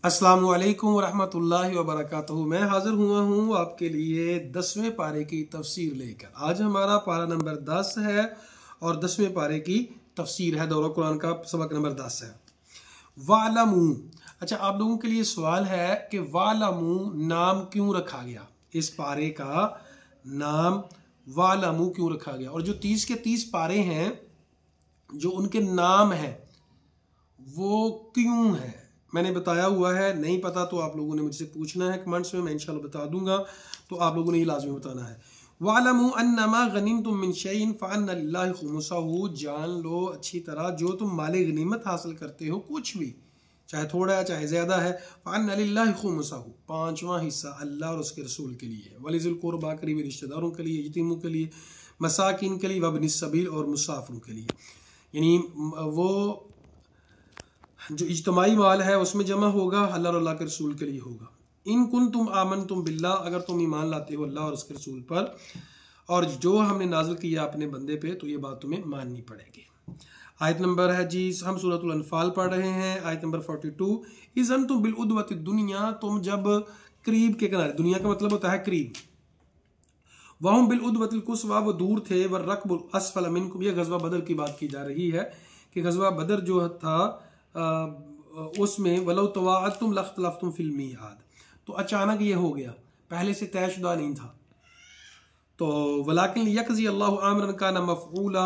अस्सलामु अलैकुम वरहमतुल्लाहि वबरकातुहू। मैं हाजिर हुआ हूँ आपके लिए 10वें पारे की तफसीर लेकर। आज हमारा पारा नंबर 10 है और 10वें पारे की तफसीर है। दौरा कुरान का सबक नंबर 10 है। वालमू, अच्छा आप लोगों के लिए सवाल है कि वालमू नाम क्यों रखा गया, इस पारे का नाम वालमू क्यों रखा गया। और जो 30 के 30 पारे हैं जो उनके नाम हैं वो क्यों है, मैंने बताया हुआ है। नहीं पता तो आप लोगों ने मुझसे पूछना है कमेंट्स में, मैं इंशाल्लाह बता दूंगा। तो आप लोगों ने ये लाजमी बताना है। वालमू अन्नमा गनिमतुम मिन शैइन फअन्ना लिल्लाहि खुमुसहु, जान लो अच्छी तरह जो तुम माले गनीमत हासिल करते हो, कुछ भी चाहे थोड़ा है चाहे ज्यादा है, फअन्ना लिल्लाहि खुमुसहु, पांचवा हिस्सा अल्लाह और उसके रसूल के लिए है। वलिज़िल कुरबा, करीबी रिश्तेदारों के लिए, यतीमों के लिए, मसाकिन के लिए, वब्निस सबील और मुसाफिरों के लिए। यानी वो जो इज्तमाई माल है उसमें जमा होगा, अल्लाह और अल्लाह के रसूल के लिए होगा। इन कुन तुम आमन तुम बिल्ला, अगर तुम ईमान लाते हो अल्लाह और उसके रसूल पर और जो हमने नाजिल किया अपने बंदे पे, तो ये बात तुम्हें माननी पड़ेगी। आयत नंबर है जी, हम सूरतुल अनफाल पढ़ रहे हैं, आयत नंबर 42। इज़न तुम बिल उद्वत दुनिया, तुम जब करीब के किनारे, दुनिया का मतलब होता है करीब, वहम बिल उद्वतिल कुस्वा, वो दूर थे, वर रकबुल अस्फल मिनकुम, यह गज़वा बदर की बात की जा रही है कि गज़वा बदर जो था उसमें वलो तवाअतुम लख्तलफ्तुम फिल मिआद, तो अचानक ये हो गया, पहले से तयशुदा नहीं था। तो वलाकिन लियक़ज़ी अल्लाहु अम्रन कान मफ़ऊला,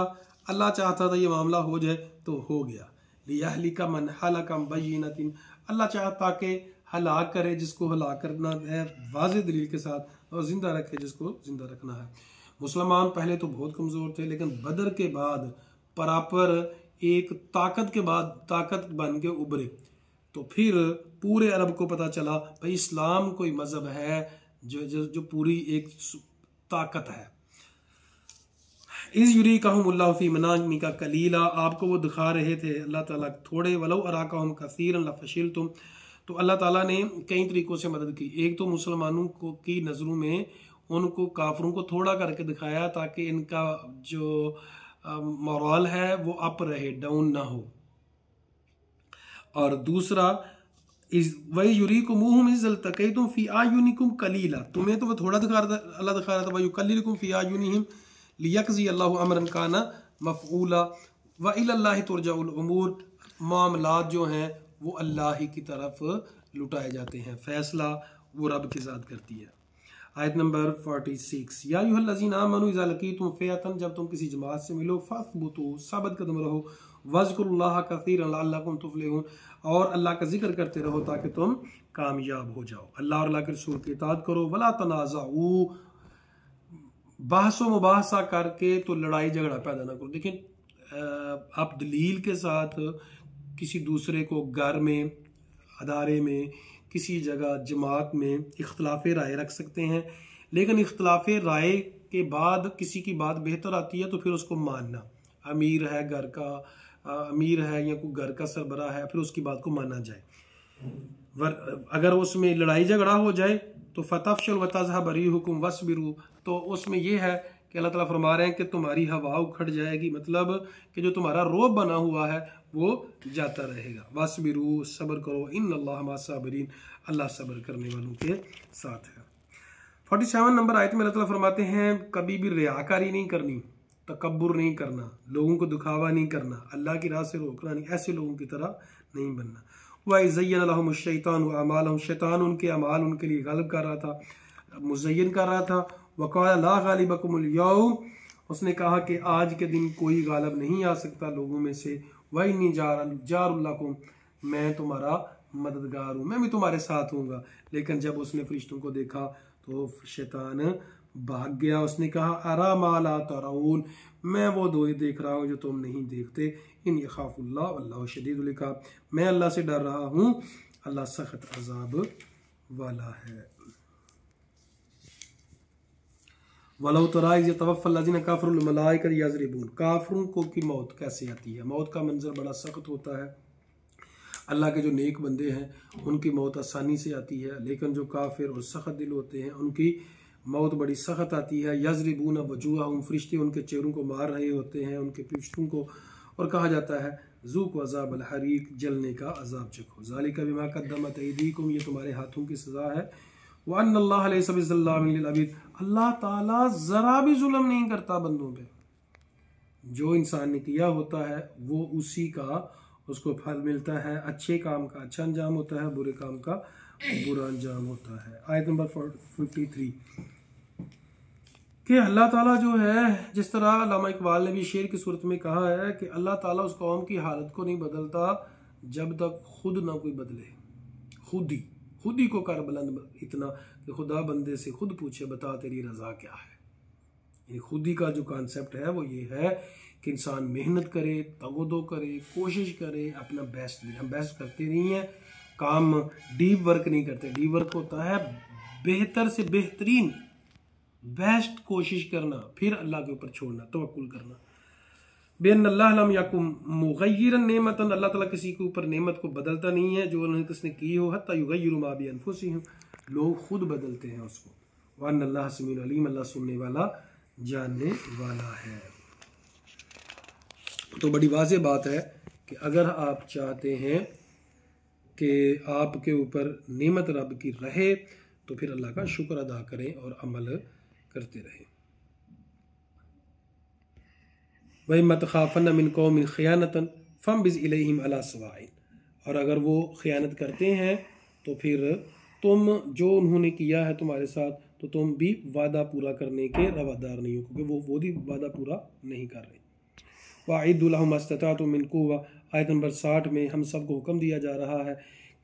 अल्लाह चाहता था ये मामला हो जाए तो हो गया। लियहलिका मन हलका अन बय्यिनतिन, अल्लाह चाहता कि हलाक करे जिसको हलाक करना है वाज़ेह दलील के साथ, और जिंदा रखे जिसको जिंदा रखना है। मुसलमान पहले तो बहुत कमज़ोर थे, लेकिन बदर के बाद परापर एक ताकत के बाद ताकत बन के उभरे। तो फिर पूरे अरब को पता चला भाई इस्लाम कोई मजहब है जो पूरी एक ताकत है। इस यूरी कहमुल्लाहु फी मनामिका कलीला, आपको वो दिखा रहे थे अल्लाह ताला थोड़े, वलो अराकाहुम कसीरन लफशिलतुम, तो अल्लाह ताला ने कई तरीकों से मदद की। एक तो मुसलमानों को की नज़रों में उनको काफरों को थोड़ा करके दिखाया ताकि इनका जो मोरल है वो अप रहे, डाउन ना हो। और दूसरा वही युरीकुमुहुम इज़ अल्तक़ैतुम फी आयुनिकुम कलीला, तुम्हें तो वो थोड़ा दिखा रहा था, अल्लाह दिखा रहा था, वयुकल्लिलकुम फी आयुनिहिम लियक़ज़ी अल्लाहु अम्रन काना मफ़ऊला व इलल्लाहि तुरजउल उमूर, मामलात जो हैं वो अल्लाह ही की तरफ लुटाए जाते हैं, फैसला वो रब के ज़ात करती है। आयत नंबर 46, या अय्युहल्लज़ीना आमनू इज़ा लक़ीतुम फ़िअतन, जब तुम किसी जमात से मिलो, फ़स्बुतू, साबित कदम रहो, वज़्कुरुल्लाह कसीरन लअल्लकुम तुफ़्लिहून, और अल्लाह का जिक्र करते रहो ताकि तुम कामयाब हो जाओ। अल्लाह और अल्लाह के रसूल की इताअत करो। वला तनाज़ऊ, बहसो मुबाहसा करके तो लड़ाई झगड़ा पैदा ना करो। लेकिन आप दलील के साथ किसी दूसरे को घर में, अदारे में, किसी जगह जमात में इख्तलाफ राय रख सकते हैं, लेकिन इख्तलाफ राय के बाद किसी की बात बेहतर आती है तो फिर उसको मानना। अमीर है घर का, अमीर है या कोई घर का सरबराह है, फिर उसकी बात को माना जाए। अगर उसमें लड़ाई झगड़ा हो जाए तो फतफशल व तज़हब रिहुकुम वस्बिरू, तो उसमें यह है कि अल्लाह ताला फरमा रहे हैं कि तुम्हारी हवा उखड़ जाएगी, मतलब कि जो तुम्हारा रोब बना हुआ है वो जाता रहेगा। वस्बिरू, सब्र करो, इन्नल्लाह मअस साबिरीन, अल्लाह सब्र करने वालों के साथ है। 47 नंबर आयत में अल्लाह ताला फरमाते हैं कभी भी रियाकारी नहीं करनी, तकब्बुर नहीं करना, लोगों को दिखावा नहीं करना, अल्लाह की राह से रोकना नहीं, ऐसे लोगों की तरह नहीं बनना। वज़य्यन लहुमुश शैतानु अमालहुम, शैतान उनके अमाल उनके लिए गलब कर रहा था, मुज़य्यन कर रहा था। वक़ाला ला गालिबकुमुल यौम, उसने कहा कि आज के दिन कोई गालिब नहीं आ सकता लोगों में से। वइन्नी जारुल लकुम, मैं तुम्हारा मददगार हूँ, मैं भी तुम्हारे साथ हूँगा। लेकिन जब उसने फरिश्तों को देखा तो शैतान भाग गया। उसने कहा अरा मा ला तराऊन, मैं वो देख रहा हूँ जो तुम नहीं देखते। इन यखाफुल्लाह वल्लाहु शदीदुल इक़ाब, मैं अल्लाह से डर रहा हूँ, अल्लाह सख्त अज़ाब वाला है। वलौ तरा इज़ यतवफ़्फ़ल लज़ीना कफ़रू वल मलाइकतु यज़रिबून, काफिरों को की मौत कैसे आती है, मौत का मंजर बड़ा सख्त होता है। अल्लाह के जो नेक बंदे हैं उनकी मौत आसानी से आती है, लेकिन जो काफिर और सख्त दिल होते हैं उनकी मौत बड़ी सख्त आती है। यज़रिबून वजूहहुम, फरिश्ते उनके चेहरों को मार रहे होते हैं, उनके पृष्ठों को। और कहा जाता है ज़ूक़ अज़ाब अल हरीक, जलने का अजाब चखो। ज़ालिका बिमा क़द्दमत अयदीकुम, ये तुम्हारे हाथों की सज़ा है। व अन्नल्लाह लैसा बिज़्ज़ल्लामिन लिल अबीद, अल्लाह ताला ज़रा भी जुल्म नहीं करता बंदों पे। जो इंसान ने किया होता है वो उसी का उसको फल मिलता है। अच्छे काम का अच्छा अंजाम होता है, बुरे काम का बुरा अंजाम होता है। आयत नंबर 53 कि अल्लाह ताला जो है, जिस तरह अल्लामा इकबाल ने भी शेर की सूरत में कहा है कि अल्लाह ताला उस कौम की हालत को नहीं बदलता जब तक खुद ना कोई बदले। खुद ही को कर बुलंद इतना कि खुदा बंदे से खुद पूछे बता तेरी रज़ा क्या है। यानी खुद ही का जो कॉन्सेप्ट है वो ये है कि इंसान मेहनत करे, तगोदो करे, कोशिश करे, अपना बेस्ट दे। हम बेस्ट करते नहीं हैं, काम डीप वर्क नहीं करते। डीप वर्क होता है बेहतर से बेहतरीन बेस्ट कोशिश करना, फिर अल्लाह के ऊपर छोड़ना, तवक्कुल करना। बेन अल्लाह लम यकुम मुगय्यिरन नेमतन, अल्लाह ताला किसी के ऊपर नेमत को बदलता नहीं है जो उन्होंने किसने की हो। हत्ता युगय्यिरु मा बि अनफुसिहिम, लोग खुद बदलते हैं उसको। व अन्न अल्लाह समीउन अलीम, अल्लाह सुनने वाला जानने वाला है। तो बड़ी वाज़ेह बात है कि अगर आप चाहते हैं कि आपके ऊपर नेमत रब की रहे तो फिर अल्लाह का शुक्र अदा करें और अमल करते रहें। वही मत खाफन मिन कौमिन खयानतन फम्बिज़ इलैहिम अला सवाइन, और अगर वो खयानत करते हैं तो फिर तुम जो उन्होंने किया है तुम्हारे साथ तो तुम भी वादा पूरा करने के रवादार नहीं हो, क्योंकि वो भी वादा पूरा नहीं कर रहे। वाइदु लहुम मस्ततातुम मिन कुव्वा, आयत नंबर 60 में हम सबको हुक्म दिया जा रहा है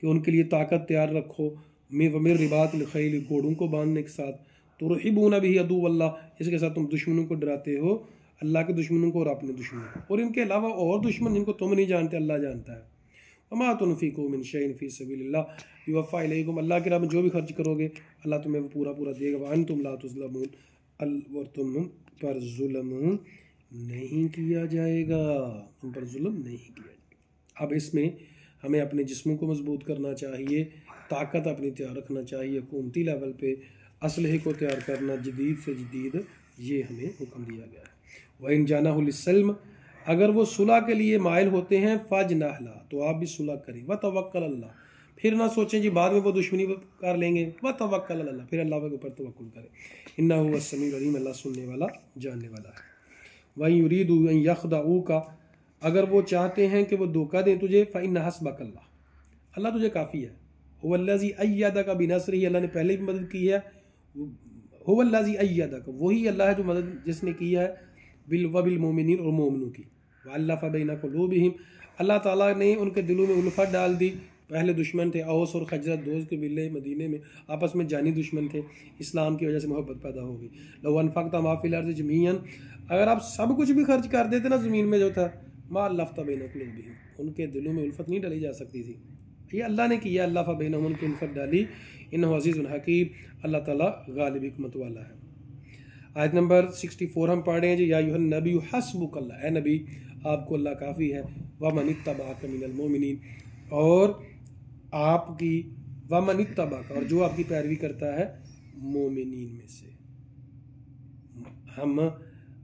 कि उनके लिए ताकत तैयार रखो। मिर रिबातिल खैल, घोड़ों को बांधने के साथ। तुरहिबून बिही अदुव्वल्लाह, इसके साथ तुम दुश्मनों को डराते हो, अल्लाह के दुश्मनों को और अपने दुश्मनों को, और इनके अलावा और दुश्मन जिनको तुम नहीं जानते अल्लाह जानता है। वमा तुनफिकू मिन शैइन फी सबीलिल्लाह युवफ़ा इलैकुम, अल्लाह के राह में जो भी खर्च करोगे अल्लाह तुम्हें वो पूरा पूरा देगा। व अंतुम ला तुज़लमून, और तुम पर जुल्म नहीं किया जाएगा, तुम पर जुल्म नहीं किया जाएगा। अब इसमें हमें अपने जिस्मों को मजबूत करना चाहिए, ताकत अपनी तैयार रखना चाहिए, हुकूमती लेवल पे असलहे को तैयार करना जदीद से जदीद, ये हमें हुक्म दिया गया है। व इन जानाहुलिस्सल्म, अगर वो सुलह के लिए माइल होते हैं फ़जनाहला, तो आप भी सुलह करें। व तवक्कल अल्लाह, फिर ना सोचें जी बाद में वो दुश्मनी कर लेंगे। व तवक्कल अल्लाह, फिर अल्लाह के ऊपर तवक्कुल करें। इन्नहु हुवस्समीउल अलीम, अल्लाह सुनने वाला जानने वाला है। व युरीदु अन यख़दऊका, अगर वो चाहते हैं कि वो धोखा दें तुझे, फ़इन्न हस्बकल्लाह, अल्लाह तुझे काफ़ी है। हुवल्लज़ी अय्यदका बिनस्रिही, अल्लाह ने पहले भी मदद की है। हुवल्लज़ी अय्यदका, वही अल्लाह है जो मदद जिसने की है बिल मोमिनीन, और मोमिनों की। वअल्लफ़ बैना क़ुलूबिहिम, अल्लाह ताला ने उनके दिलों में उल्फत डाल दी। पहले दुश्मन थे, औस और खजरत, दोस्त कबीले मदीने में आपस में जानी दुश्मन थे, इस्लाम की वजह से मोहब्बत पैदा हो गई। लौ अनफ़क़ता मा फ़िल अर्ज़ि जमीअन, अगर आप सब कुछ भी खर्च कर देते ना ज़मीन में जो था, मा अल्लफ़्ता बैना क़ुलूबिहिम, उनके दिलों में उल्फत नहीं डाली जा सकती थी। ये अल्लाह ने किया, अल्लाह बैनहुम, उनकी उल्फत डाली। इन्नहु अज़ीज़ुन हकीम, अल्लाह ताला गालिब हिकमत वाला है। आयत नंबर 64 हम पढ़ रहे हैं जी, या अय्युहन नबी हस्बुकल्लाह, ए नबी आपको अल्लाह काफ़ी है। व मन इत्तबाअका मिनल मोमिनीन, और आपकी व मन इत्तबाअका, और जो आपकी पैरवी करता है मोमिनीन में से। हम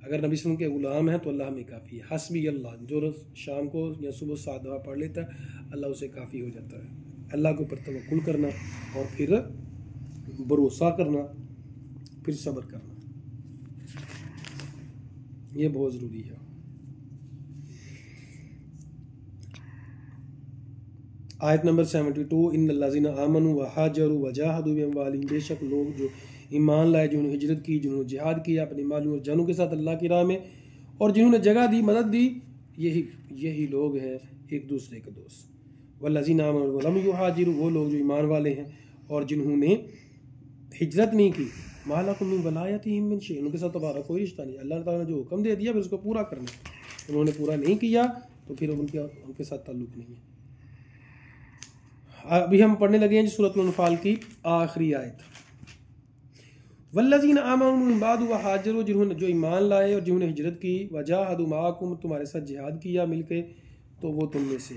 अगर नबी सल्लल्लाहु अलैहि वसल्लम के ग़ुलाम हैं तो अल्लाह हमें काफ़ी है। हस्बी अल्लाह, जो शाम को या सुबह 7 दफ़ा पढ़ लेता है अल्लाह उसे काफ़ी हो जाता है। अल्लाह के ऊपर तवक्कुल करना, और फिर भरोसा करना, फिर सब्र करना, ये बहुत ज़रूरी है। आयत नंबर 72, इन्नल्लज़ीना आमनू व हाजरू व जाहदू बिअम्वालिहिम, बेशक लोग जो ईमान लाए, जिन्होंने हिजरत की, जिन्होंने जिहाद किया अपनी मालों और जानों के साथ अल्लाह की राह में, और जिन्होंने जगह दी, मदद दी, यही लोग हैं एक दूसरे के दोस्त। वल्लज़ीना आमनू व लम युहाजिरू, वो लोग जो ईमान वाले हैं और जिन्होंने हिजरत नहीं की, मालकुम मिन वलायतिहिम मिन शै, उनके साथ तुम्हारा कोई रिश्ता नहीं। अल्लाह ताला ने जो हुक्म दे दिया फिर उसको पूरा करना, उन्होंने पूरा नहीं किया तो फिर उनके साथ ताल्लुक़ नहीं है। अभी हम पढ़ने लगे हैं सूरह अनफ़ाल की आखिरी आयत। वल्लज़ीना आमनू मिन बाद व हाजरू, जिन्होंने जो ईमान लाए और जिन्होंने हिजरत की, वजाहदू माअकुम, तुम्हारे साथ जिहाद किया मिलके, तो वो तुम में से।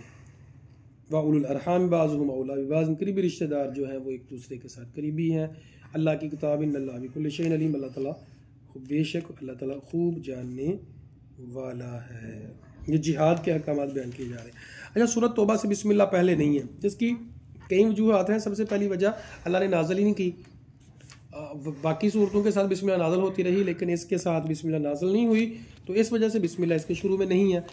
व उलुल अरहाम बाज़ुहुम औला बिबाज़, करीबी रिश्तेदार जो हैं वो एक दूसरे के साथ करीबी हैं। अल्लाह की किताब, इन्नल्लाह बिकुल्लि शैइन अलीम, अल्लाह ताला बेशक अल्लाह ताला खूब जानने वाला है। ये जिहाद के अहकामात बयान किए जा रहे हैं। अच्छा, सूरत तौबा से बिस्मिल्लाह पहले नहीं है, जिसकी कई वजूहात हैं। सबसे पहली वजह अल्लाह ने नाज़िल ही नहीं की। बाकी सूरतों के साथ बिस्मिल्लाह नाज़िल होती रही, लेकिन इसके साथ बिस्मिल्लाह नाज़िल नहीं हुई, तो इस वजह से बिस्मिल्लाह इसके शुरू में नहीं है।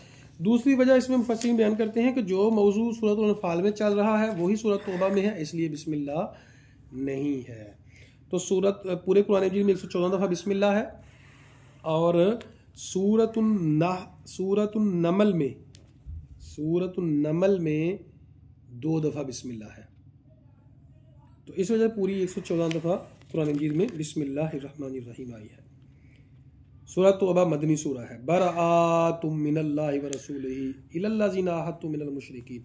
दूसरी वजह इसमें मुफस्सिरीन बयान करते हैं कि जो मौजू सूरत अनफाल में चल रहा है वही सूरत तौबा में है, इसलिए बिस्मिल्लाह नहीं है। तो सूरत पूरे कुरान मजीद में 114 दफ़ा बिस्मिल्लाह है, और सूरतुन नमल में 2 दफ़ा बिस्मिल्लाह है। तो इस वजह पूरी 114 दफ़ा कुरान मजीद में बिस्मिल्लाहिर्रहमानिर्रहीम आई है। सूरत तौबा मदनी सूरा है। बराअतुम मिनल्लाहि व रसूलिही इलल्लज़ीना आहदतुम मिनल मुशरिकीन,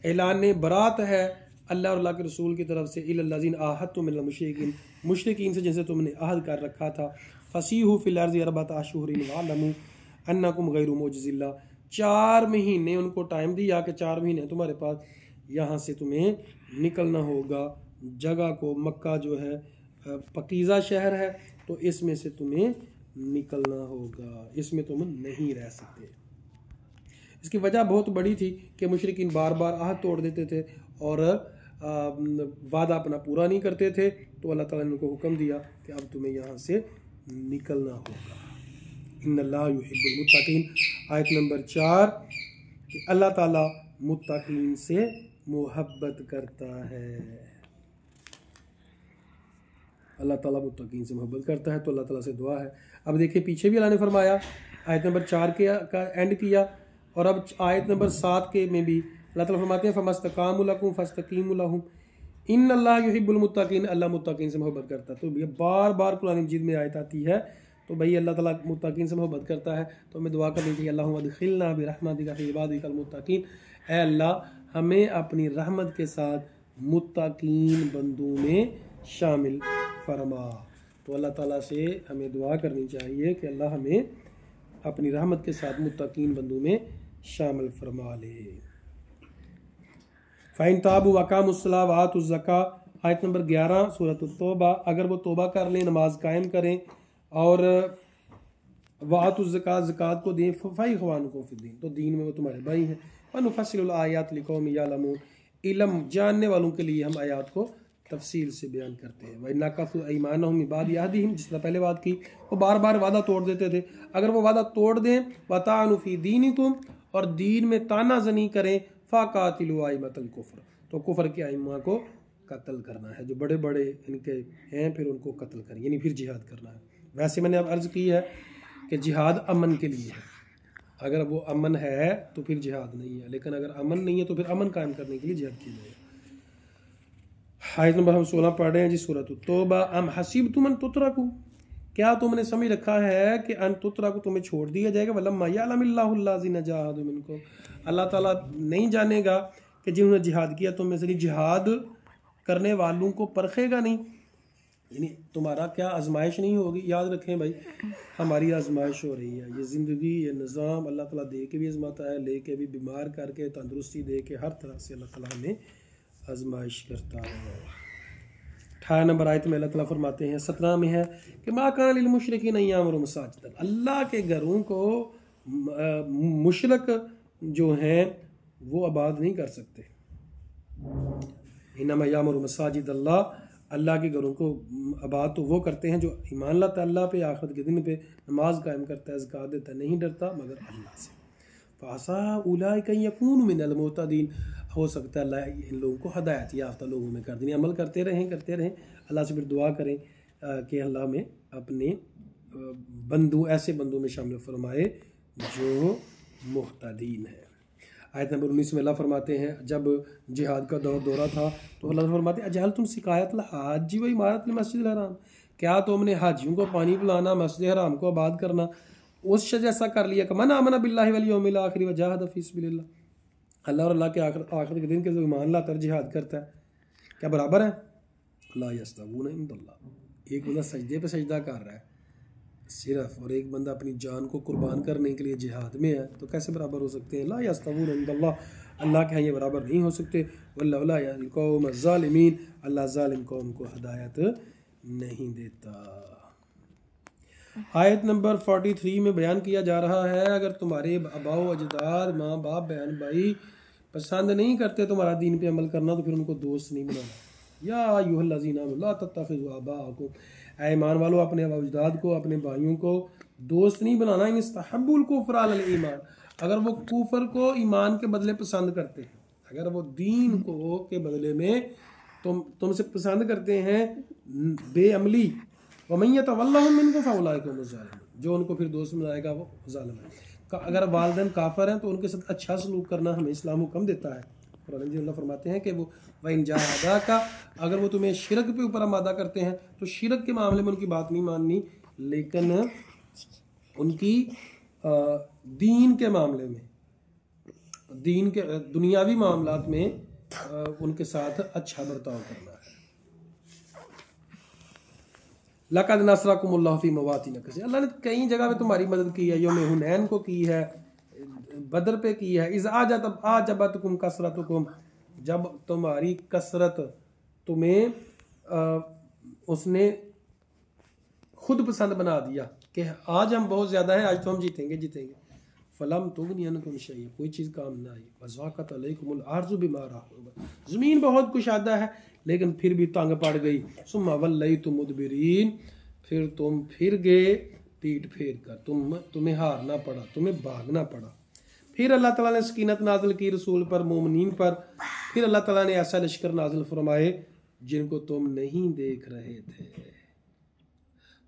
ऐलान बरात है अल्लाह और अल्लाह के रसूल की तरफ से, इलल्लज़ीना आहदतुम मिनल मुशरिकीन, मुशरिकीन से जिनसे तुमने अहद कर रखा था। फसीहु फिल अर्ज़ि अर्बअता अशहुरिन वअलमू अन्नकुम गैरु मुअजिज़िल्लाह, 4 महीने उनको टाइम दिया कि 4 महीने तुम्हारे पास, यहाँ से तुम्हें निकलना होगा। जगह को मक्का जो है पकीज़ा शहर है, तो इसमें से तुम्हें निकलना होगा, इसमें तुम नहीं रह सकते। इसकी वजह बहुत बड़ी थी कि मुशरिकीन बार बार आहद तोड़ देते थे और वादा अपना पूरा नहीं करते थे, तो अल्लाह ताला ने उनको हुक्म दिया कि अब तुम्हें यहाँ से निकलना होगा। इन्नल्लाह युहिब्बुल मुत्तकीन, आयत नंबर 4, कि अल्लाह ताला मुत्तकीन से मोहब्बत करता है। अल्लाह ताला मुत्तकीन से मोहब्बत करता है, तो अल्लाह ताला से दुआ है। अब देखिए पीछे भी अल्लाह ने फरमाया, आयत नंबर 4 का एंड किया, और अब आयत नंबर 7 के में भी अल्लाह ताला फरमाते हैं फमस्तकामु लकुम फस्तकीमु लहुम इन्नल्लाह युहिब्बुल मुत्तकीन, अल्लाह मुत्तकीन से मोहब्बत करता है। तो ये बार बार कुरान मजीद में आयत आती है, तो भाई अल्लाह ताला मुत्तकीन से मोहब्बत करता है, तो हमें दुआ करनी चाहिए अल्लाहुम्मा अदखिलना बिरहमतिका फी इबादिकल मुत्तकीन, ऐ अल्लाह हमें अपनी रहमत के साथ मुत्तकीन बंदों में शामिल फरमा। तो अल्लाह ताला से हमें दुआ करनी चाहिए कि अल्लाह हमें अपनी रहमत के साथ मुत्तकीन बंदों में शामिल फरमा ले। फ़ाइन ताबु वक़ामुस्सलाह व आतुज़ ज़का, आयत नंबर 11 सूरत तौबा, अगर वो तौबा कर लें, नमाज कायम करें और व आतुज़ ज़कात, ज़कात को दें, फ़इख़्वानुकुम फ़िद्दीन, तो दीन में वो तुम्हारे भाई हैं। व नुफ़स्सिलुल आयात लिक़ौमिन यअलमून, इल्म जानने वालों के लिए हम आयात को तफसील से बयान करते हैं। वह नक़ज़ू अयमानहुम मिन बअदि अहदिहिम, जिस तरह पहले बात की, वो बार बार वादा तोड़ देते थे। अगर वो वादा तोड़ दें, वतानु फ़ी दीनिकुम, और दीन में ताना जनी करें, फ़ाक़ातिलू आइम्मतल कुफ़्र, तो कुफ़र के आइम्मा को कत्ल करना है, जो बड़े बड़े इनके हैं, फिर उनको कत्ल करें, यानी फिर जिहाद करना है। वैसे मैंने अब अर्ज़ की है कि जिहाद अमन के लिए है, अगर वो अमन है तो फिर जिहाद नहीं है, लेकिन अगर अमन नहीं है तो फिर अमन कायम करने के लिए जिहाद किया जाएगा। आयत नंबर हम 16 पढ़ रहे हैं जी, सूरत तौबा। अम हसीबतुम अन तुतरकू, क्या तुमने समझ रखा है कि अन तुतरकू, तुम्हें छोड़ दिया जाएगा। वलम्मा यअलमिल्लाहु अल्लज़ीना जाहदू मिनकुम, अल्लाह ताला नहीं जानेगा कि जिन्होंने जिहाद किया तुम में से, जिहाद करने वालों को परखेगा नहीं, यानी तुम्हारा क्या आजमाइश नहीं होगी। याद रखें भाई, हमारी आजमाइश हो रही है, ये ज़िंदगी, ये निज़ाम अल्लाह ताला दे के भी आजमाता है, ले के भी, बीमार करके, तंदुरुस्ती दे के, हर तरह से अल्लाह ताला हमें आजमाइश करता है। 18 नंबर आयत में अल्लाह ताला फरमाते हैं, 17 में है कि मा काना लिल मुशरिकीन अन यामुरू मसाजिद, अल्लाह के घरों को मुशरक जो हैं वो आबाद नहीं कर सकते। इन्नमा यामुरू मसाजिद अल्लाह, अल्लाह के घरों को आबाद तो वो करते हैं जो ईमान लाता है अल्लाह पे, आखिरत के दिन पे, नमाज कायम करता है, ज़कात देता है, नहीं डरता मगर अल्लाह से। फ़ासा उलाइका यकूनु मिनल मुहतदीन, हो सकता है अल्लाह इन लोगों को हदायत याफ्ता लोगों में कर दें। अमल करते रहें अल्लाह से फिर दुआ करें कि अल्लाह में अपने बंदू, ऐसे बंदों में शामिल फरमाए जो मुहतदीन है। आयत नंबर 19 में अल्लाह फरमाते हैं, जब जिहाद का दौरा था तो अल्लाह फरमाते हैं अजहल तुम शिकायत हाजी व इमारत मस्जिद हराम, क्या तुमने हाजियों को पानी पिलाना, मस्जिद हराम को आबाद करना, उस जैसा कर लिया कि मन आमना बिल्लाहि वल यौमिल आखिर व जाहद फी सबिलिल्लाह, अल्लाह और अल्लाह के आखिर के दिन के जो ईमान लाता है, जिहाद करता है, क्या बराबर है? ला यस्तवून इंदल्लाह, एक बंदा सजदे पे सजदा कर रहा है सिर्फ, और एक बंदा अपनी जान को कुर्बान करने के लिए जिहाद में है, तो कैसे बराबर हो सकते हैं? ला यस्तवून इंदल्लाह, अल्लाह के यहाँ ये बराबर नहीं हो सकते। वल्लाहु ला यहदिल कौम अज़्ज़ालिमीन, अल्लाह ज़ालिम कौम को हदायत नहीं देता। आयत नंबर 43 में बयान किया जा रहा है, अगर तुम्हारे आबाओ अजदाद माँ बाप बहन भाई पसंद नहीं करते तुम्हारा दीन पे अमल करना, तो फिर उनको दोस्त नहीं बनाना। या अय्युहल्लज़ीना ला तत्तखिज़ू आबाअकुम, ऐ ईमान वालों अपने अजदाद को अपने भाइयों को दोस्त नहीं बनाना। इन इस्तहब्बुल कुफ्र अलल ईमान, अगर वो कुफर को ईमान के बदले पसंद करते हैं, अगर वो दीन को के बदले में तुमसे पसंद करते हैं बेअमली, वमन यतवल्लहुम मिनकुम फउलाइका हुमुज़ ज़ालिमून, जो उनको फिर दोस्त बनाएगा वो जालिम है। अगर वालिदैन काफिर हैं तो उनके साथ अच्छा सलूक करना हमें इस्लाम हुक्म देता है। कुरान में अल्लाह फरमाते हैं कि वो वइन जाहदाका, अगर वो तुम्हें शिरक पे ऊपर आमादा करते हैं तो शिरक के मामले में उनकी बात नहीं माननी, लेकिन उनकी दीन के मामले में, दीन के दुनियावी मामलात में उनके साथ अच्छा बर्ताव करना है। लक़द नसरकुमुल्लाहु फी मवातिन कसीरा, अल्लाह ने कई जगह पे तुम्हारी मदद की है। यौम हुनैन को की है, बदर पे की है। इज़ आजबतकुम कसरतुकुम, जब तुम्हारी कसरत तुम्हें उसने खुद पसंद बना दिया कि आज हम बहुत ज़्यादा हैं, आज तो हम जीतेंगे। फलम तुगनी अनकुम शैअ, कोई चीज़ काम ना आई। वज़ाक़त अलैकुमुल अर्ज़ु बिमा रहबत, ज़मीन बहुत कुशादा है लेकिन फिर भी तंग पड़ गई। सुम्मा वल्लैतुम मुदबिरीन, फिर तुम फिर गए पीठ फेर कर, तुम्हें हारना पड़ा, तुम्हें भागना पड़ा। फिर अल्लाह ताला ने सकीनत नाज़िल की रसूल पर, मोमिनीन पर। फिर अल्लाह ताला ने ऐसा लश्कर नाज़िल फरमाए जिनको तुम नहीं देख रहे थे।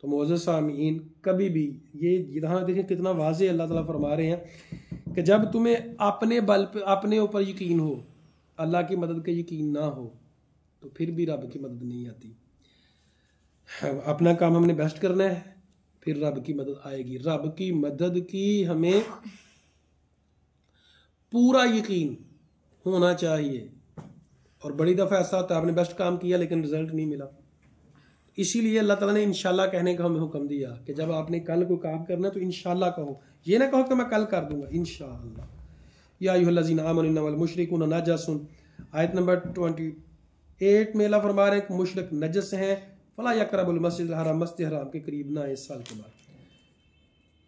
तो मोअज़्ज़ज़ सामीन, कभी भी ये यहाँ देखें कितना वाज़ेह अल्लाह ताला फरमा रहे हैं कि जब तुम्हें अपने बल पे, अपने ऊपर यकीन हो, अल्लाह की मदद का यकीन ना हो, तो फिर भी रब की मदद नहीं आती। अपना काम हमने बेस्ट करना है, फिर रब की मदद आएगी। रब की मदद की हमें पूरा यकीन होना चाहिए। और बड़ी दफ़ा ऐसा होता है आपने बेस्ट काम किया लेकिन रिजल्ट नहीं मिला, इसीलिए अल्लाह ताला ने इंशाल्लाह कहने का हमें हुक्म दिया कि जब आपने कल को काम करना है तो इंशाल्लाह कहो, ये ना कहो कि मैं कल कर दूंगा, इंशाल्लाह। या अय्युहल्लज़ीना आमनू इन्नमल मुशरिकून नजसुन, आयत नंबर 28 में अल्लाह फरमा रहे हैं कि मुशरिक नजस हैं। फला यक़रबुल मस्जिदल हराम, मस्जिद हराम के करीब ना इस साल के बाद।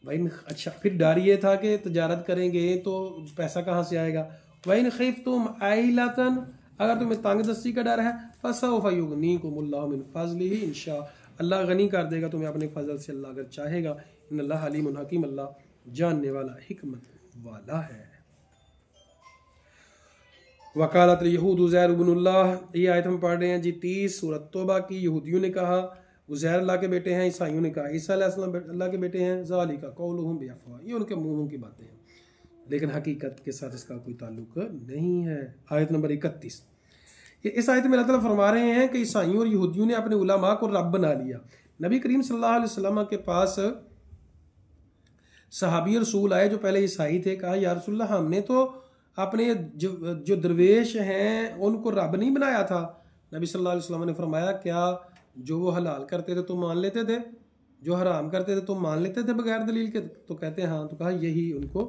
भाई अच्छा, फिर डर ये था कि तजारत करेंगे तो पैसा कहाँ से आएगा। वइन खिफ्तुम आइलतन, अगर तुम्हें तंगदस्ती का डर है, फसौफ युगनीकुमुल्लाहु मिन फज़लिही, इंशाअल्लाह अल्लाह गनी कर देगा तुम्हें अपने फजल से, अल्लाह अगर चाहेगा। इन्नल्लाह अलीमुन हकीम, अल्लाह जानने वाला हिकमत वाला है। वकालत यहूद उज़ैर इब्नुल्लाह, ये आयत हम पढ़ रहे हैं जी 30 सूरत तौबा की। यहूदियों ने कहा उज़ैर अल्लाह के बेटे हैं, ईसाइयों ने कहा ईसा अलैहिस्सलाम अल्लाह के बेटे हैं। ज़ालिका क़ौलुहुम बिअफ़वाह, ये उनके मुंहों की बातें हैं, लेकिन हकीकत के साथ इसका कोई ताल्लुक नहीं है। आयत नंबर 31, इस आयत में अल्लाह ताला फरमा रहे हैं कि ईसाइयों और यहूदियों ने अपने उलमा को रब बना लिया। नबी करीम सल्लल्लाहु अलैहि वसल्लम के पास सहाबी रसूल आए जो पहले ईसाई थे, कहा या रसूलल्लाह हमने तो अपने जो दरवेश हैं उनको रब नहीं बनाया था। नबी सल्लल्लाहु अलैहि वसल्लम ने फरमाया क्या जो वो हलाल करते थे तुम मान लेते थे, जो हराम करते थे तुम मान लेते थे बगैर दलील के? तो कहते हैं हाँ। तो कहा यही उनको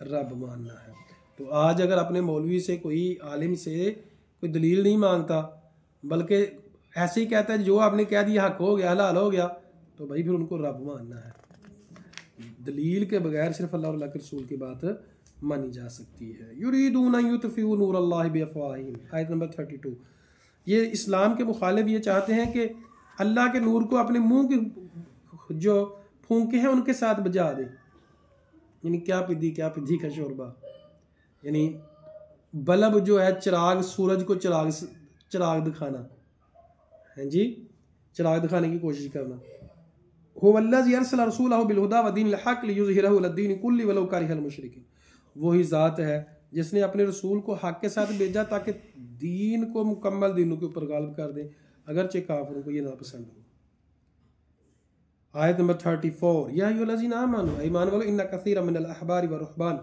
रब मानना है। तो आज अगर अपने मौलवी से, कोई आलिम से कोई दलील नहीं मांगता बल्कि ऐसे ही कहता है जो आपने कह दिया हक हो गया, हलाल हो गया, तो भाई फिर उनको रब मानना है। दलील के बगैर सिर्फ अल्लाह और अल्लाह के रसूल की बात मानी जा सकती है। युरीदूना युतफिउ नूरल्लाहि बिअफ़वाहिहिम, आयत नंबर 32। ये इस्लाम के मुखालिफ ये चाहते हैं कि अल्लाह के नूर को अपने मुंह के जो फूंके हैं उनके साथ बुझा दे। यानी क्या पिद्दी का शोरबा, यानी बल्ब जो है चिराग, सूरज को चिराग दिखाना है जी, चिराग दिखाने की कोशिश करना। हुवल्लज़ी अरसला रसूलहु बिल-हुदा व दीनिल हक़ लियुज़हिरहु अलद्दीनि कुल्लिहि वलौ करिहल मुशरिकीन, वही ज़ात है जिसने अपने रसूल को हक़ के साथ भेजा ताकि दीन को मुकम्मल दीनों के ऊपर गालिब कर दे, अगरचे काफिरों को ये नापसंद हो। आयत नंबर 34, या अय्युहल्लज़ीना आमनू, ईमान वालों, इन्ना कसीरा मिनल अहबारि व रुहबान,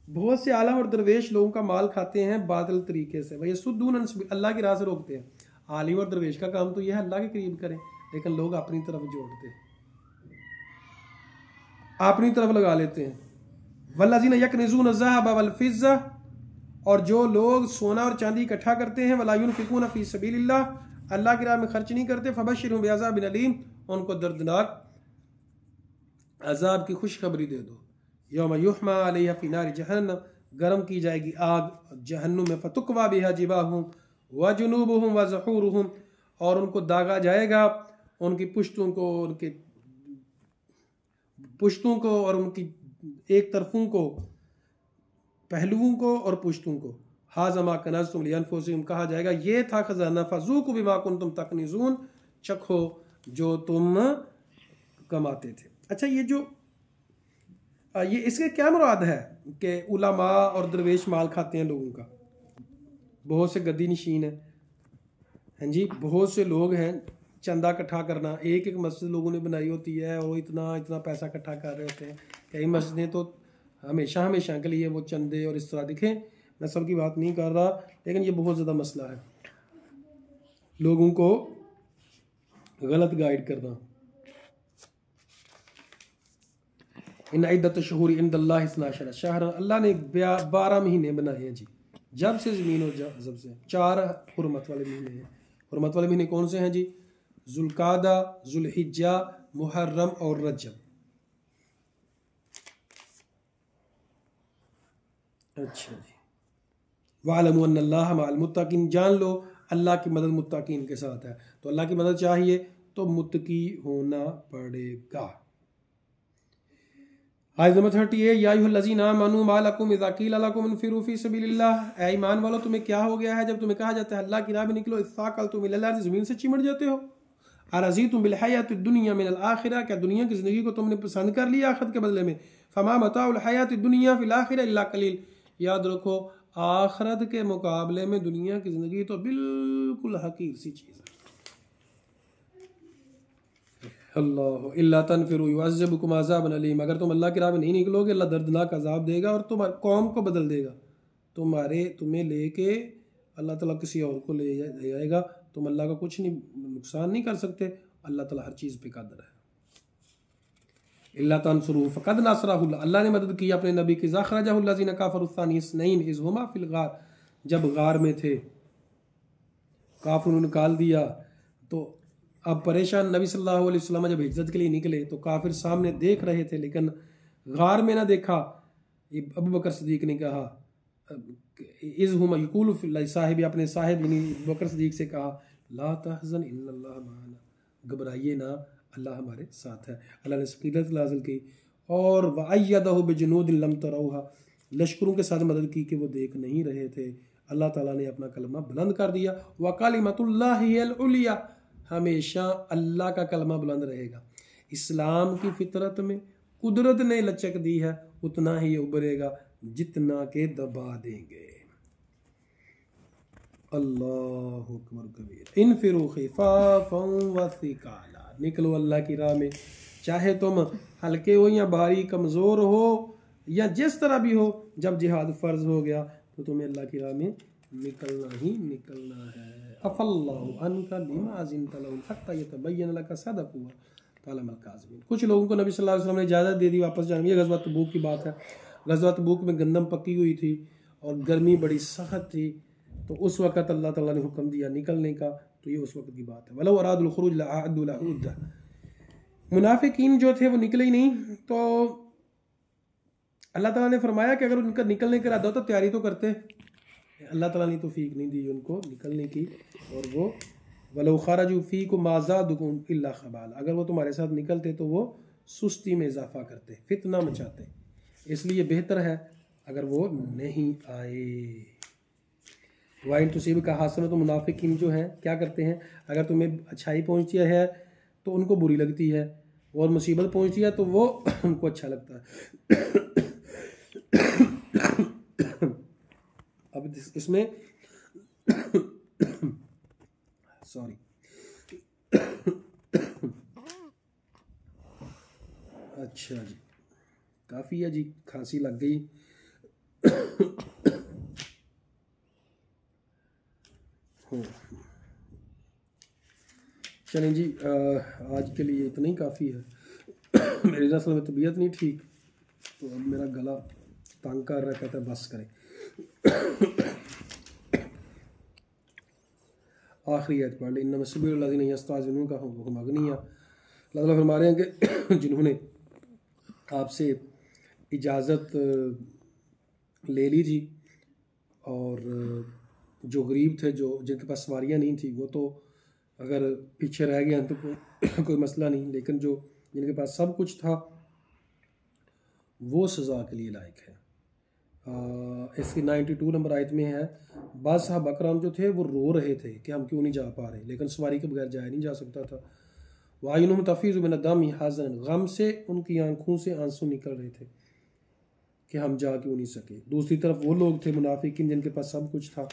बहुत से आलम और दरवेश लोगों का माल खाते हैं बातिल तरीके से। वही सुद्दून अन सबील, अल्लाह की राह से रोकते हैं। आलिम और दरवेश का काम तो यह है अल्लाह के करीब करें, लेकिन लोग अपनी तरफ जोड़ते हैं, अपनी तरफ लगा लेते हैं। वल्लज़ीना यकनिज़ून अज़्ज़ाहब वल फ़िज़्ज़ा, और जो लोग सोना और चांदी इकट्ठा करते हैं, वला युनफ़िक़ून फ़ी सबीलिल्लाह, अल्लाह की राह में खर्च नहीं करते, फ़बश्शिरहुम बिअज़ाबिन अलीम, उनको दर्दनाक अजाब की खुशखबरी दे दो। यौम युहमा अलैहा फी नारि जहन्नम, गर्म की जाएगी आग जहन्नुम में, फतुकवा बिहा जिबाहुम व जुनूबुहुम व ज़हूरुहुम, और उनको दागा जाएगा उनकी पुश्तों को, उनके पुश्तों को और उनकी एक तरफों को, पहलुओं को और पुश्तों को। हाज़मा कनज़्तुम लिअन्फुसिकुम, कहा जाएगा ये था खजाना, फ़ज़ूक़ू बिमा कुन्तुम तकनिज़ून, चखो जो तुम कमाते थे। अच्छा, ये जो ये इसके क्या मुराद है कि उलमा और दरवेश माल खाते हैं लोगों का? बहुत से गद्दी नशीन है, हाँ जी, बहुत से लोग हैं, चंदा इकट्ठा करना, एक एक मस्जिद लोगों ने बनाई होती है और वो इतना इतना पैसा इकट्ठा कर रहे होते हैं। कई मस्जिदें तो हमेशा हमेशा के लिए वो चंदे और इस तरह दिखें, मैं सब की बात नहीं कर रहा, लेकिन ये बहुत ज़्यादा मसला है, लोगों को गलत गाइड करना। इन इद्दत शहूर इंदल्लाहि 12 शहर, अल्लाह ने 12 महीने बनाए हैं जी, जब से ज़मीन और जब से 4 हुर्मत वाले महीने हैं। हुर्मत वाले महीने कौन से हैं जी? जुल्कादा, जुल्हिज्जा, मुहर्रम और रजब। अच्छा जी, वालमु अन्नल्लाह मअल मुत्तकीन, जान लो अल्लाह की मदद मुत्तकीन के साथ है। तो अल्लाह की मदद चाहिए तो मुत्तकी होना पड़ेगा। आयत नंबर 38, या अय्युहल्लज़ीना आमनू मा लकुम इज़ा क़ीला लकुम इन्फ़िरू फ़ी सबीलिल्लाह, ऐ ईमान वालों तुम्हें क्या हो गया है जब तुम्हें कहा जाता है अल्लाह की राह में निकलो, इस्साक़लतुम इलल अर्ज़, ज़मीन से चिमट जाते हो। अरज़ीतुम बिल हयातिद दुनिया मिनल आखिरा, क्या दुनिया की ज़िंदगी को तुमने पसंद कर लिया आखिरत के बदले में? फ़मा मताउल हयातिद दुनिया फ़िल आखिरा इल्ला क़लील, याद रखो आखिरत के मुकाबले में दुनिया की ज़िंदगी तो बिल्कुल हकीर सी चीज़ है। अल्लाह इल्ला तनफिरू युअज़्ज़िबकुम अज़ाबन अलीम, अगर तुम अल्लाह की राह में नहीं निकलोगे अल्लाह दर्दनाक अजाब देगा और तुम्हारी कौम को बदल देगा, तुम्हें लेके अल्लाह ताला किसी और को ले जाएगा। तुम अल्लाह का कुछ नहीं नुकसान नहीं कर सकते, अल्लाह ताला हर चीज़ पे कादिर है। इल्ला तंसुरू फ़क़द नसरहु, अल्लाह ने मदद की अपने नबी की, ज़ख़रजहुल्लज़ीना कफ़रू सानी इस्नैन इज़ हुमा फ़िल गार, जब गार में थे, काफिरों ने निकाल दिया। तो अब परेशान नबी सल्लल्लाहु अलैहि वसल्लम जब हिजरत के लिए निकले तो काफिर सामने देख रहे थे लेकिन गार में ना देखा। अबू बकर सदीक ने कहा, इज़ हुमा यक़ूलु फ़िल्लाह, साहिब अपने साहिब यानी अबू बकर सदीक से कहा, ला तहज़न इन्नल्लाह माना, घबराइए ना अल्लाह हमारे साथ है। अल्लाह ने सकीनत नाज़िल की और वअय्यदहु बिजुनूदिन लम तरौहा, लश्करों के साथ मदद की कि वो देख नहीं रहे थे। अल्लाह ताला ने अपना कलमा बुलंद कर दिया। व कलिमतुल्लाहि हियल उलिया, हमेशा अल्लाह का कलमा बुलंद रहेगा। इस्लाम की फितरत में कुदरत ने लचक दी है, उतना ही उभरेगा जितना के दबा देंगे। अल्लाहु अकबर कबीर। इनफिरू खिफाफन व सिकाला, निकलो अल्लाह की राह में, चाहे तुम हल्के हो या भारी, कमज़ोर हो या जिस तरह भी हो, जब जिहाद फ़र्ज हो गया तो तुम्हें अल्लाह की राह में निकलना ही निकलना है। अफ़ल्लाहु अन्का लिमा अज़िनत लहुम हत्ता यतबय्यन लका सदक़ु व अ'लमल काज़िबीन। कुछ लोगों को नबी सल्लल्लाहु अलैहि वसल्लम ने इजाज़त दे दी वापस जाने की। ये ग़ज़वा तबूक की बात है। ग़ज़वा तबूक में गंदम पकी हुई थी और गर्मी बड़ी सख्त थी, तो उस वक़्त अल्लाह ताला ने हुक्म दिया निकलने का, तो ये उस वक़्त की बात है। वलौ अरादुल खुरूज लअअद्दु लहु उद्दा, मुनाफिकीन जो थे वो निकले ही नहीं, तो अल्लाह ताला ने फरमाया कि अगर उनका निकलने का इरादा होता तैयारी तो करते। अल्लाह ताला ने तौफीक नहीं दी उनको निकलने की, और वो वलौ खरजू फीकुम मा ज़ादुकुम इल्ला खबाला, अगर वो तुम्हारे साथ निकलते तो वो सुस्ती में इजाफा करते, फितना मचाते। इसलिए बेहतर है अगर वो नहीं आए। वाइन तुसीब का हासिल, तो मुनाफिकीन जो हैं क्या करते हैं, अगर तुम्हें अच्छाई पहुँचती है तो उनको बुरी लगती है, और मुसीबत पहुँचती है तो वो उनको अच्छा लगता है। अब इसमें सॉरी अच्छा जी, काफ़ी है जी, खांसी लग गई। चलें जी, आज के लिए इतना ही काफ़ी है। मेरी असल में तबीयत नहीं ठीक, तो अब मेरा गला तंग कर रहा, कहता है बस करें। आखिरी आयत पढ़ ली, इन्नमा सब्बिरुल्लज़ीना यस्तअज़िनूनका हुम अगनिया। अल्लाह ताला फरमा रहे हैं कि जिन्होंने आपसे इजाज़त ले ली थी, और जो गरीब थे, जो जिनके पास सवारियाँ नहीं थी, वो तो अगर पीछे रह गए हैं तो कोई मसला नहीं, लेकिन जो जिनके पास सब कुछ था वो सज़ा के लिए लायक है। इसकी 92 नंबर आयत में है, बाज़ साहब अकराम जो थे वो रो रहे थे कि हम क्यों नहीं जा पा रहे, लेकिन सवारी के बगैर जाया नहीं जा सकता था। वायुन तफ़ीज़ मिन दम हाज़न, गम से उनकी आंखों से आंसू निकल रहे थे कि हम जा क्यों नहीं सके। दूसरी तरफ वो लोग थे मुनाफिकीन जिनके पास सब कुछ था,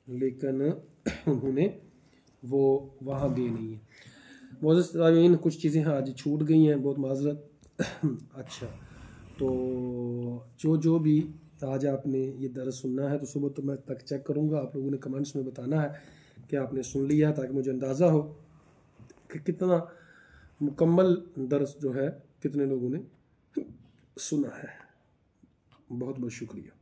लेकिन उन्होंने वो वहाँ गए नहीं है। मोअज़्ज़िज़ कुछ चीज़ें आज छूट गई हैं, बहुत माज़रत। अच्छा, तो जो भी आज आपने ये दर्स सुनना है तो सुबह तो मैं तक चेक करूँगा, आप लोगों ने कमेंट्स में बताना है कि आपने सुन लिया, ताकि मुझे अंदाज़ा हो कि कितना मुकम्मल दर्स जो है कितने लोगों ने सुना है। बहुत बहुत शुक्रिया।